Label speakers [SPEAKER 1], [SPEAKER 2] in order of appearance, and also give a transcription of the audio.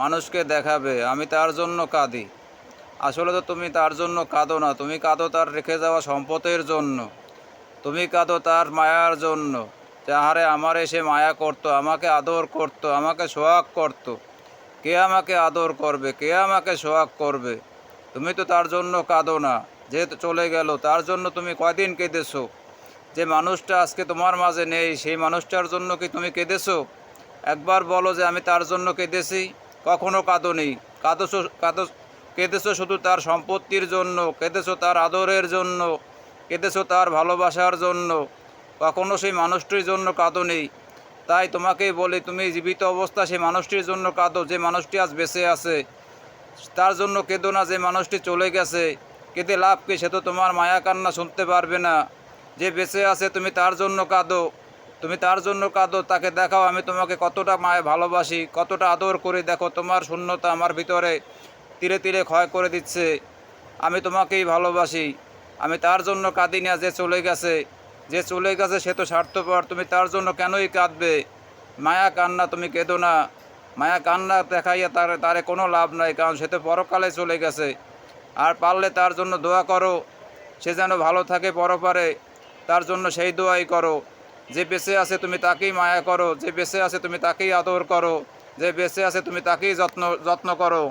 [SPEAKER 1] মানুষকে দেখাবে আমি তার জন্য কাঁদি। আসলে তো তুমি তার জন্য কাঁদো না, তুমি কাঁদো তার রেখে যাওয়া সম্পদের জন্য। তুমি কাঁদো তার মায়ার জন্য, যে আহারে আমারে সে মায়া করতো, আমাকে আদর করতো, আমাকে সোহাগ করতো। কে আমাকে আদর করবে, কে আমাকে সোহাগ করবে? তুমি তো তার জন্য কাঁদো না, যেহেতু চলে গেল তার জন্য তুমি কয়দিন কেঁদেছো? যে মানুষটা আজকে তোমার মাঝে নেই সেই মানুষটার জন্য কি তুমি কেঁদেছো? একবার বলো যে আমি তার জন্য কেঁদেছি। কখনো কাঁদোনি। কেঁদেছো শুধু তার সম্পত্তির জন্য, কেঁদেছো তার আদরের জন্য, কেঁদেছো তার ভালোবাসার জন্য। কখনো সেই মানুষটির জন্য কাঁদোনি। তাই তোমাকেই বলি, তুমি জীবিত অবস্থা সেই মানুষটির জন্য কাঁদো যে মানুষটি আজ বেঁচে আছে। তার জন্য কেঁদো না যে মানুষটি চলে গেছে। কেঁদে লাভ কি? সে তো তোমার মায়া কান্না শুনতে পারবে না। যে বেঁচে আছে তুমি তার জন্য কাঁদো। তুমি তার জন্য কাঁদো, তাকে দেখাও আমি তোমাকে কতটা মায়া ভালোবাসি, কতটা আদর করি। দেখো তোমার শূন্যতা আমার ভিতরে তিলে তিলে ক্ষয় করে দিচ্ছে। আমি তোমাকেই ভালোবাসি। আমি তার জন্য কাঁদি না যে চলে গেছে। যে চলে গেছে সে তো স্বার্থপর, তুমি তার জন্য কেনই কাঁদবে? মায়া কান্না তুমি কেঁদো না। মায়া কান্না দেখাইয়া তারে কোনো লাভ নাই, কারণ সে তো পরকালে চলে গেছে। আর পারলে তার জন্য দোয়া করো, সে যেন ভালো থাকে পরপারে। তার জন্য সেই দোয়াই করো। যে বেঁচে আছে তুমি তাকেই মায়া করো, যে বেঁচে আছে তুমি তাকেই আদর করো, যে বেঁচে আছে তুমি তাকেই যত্ন যত্ন করো।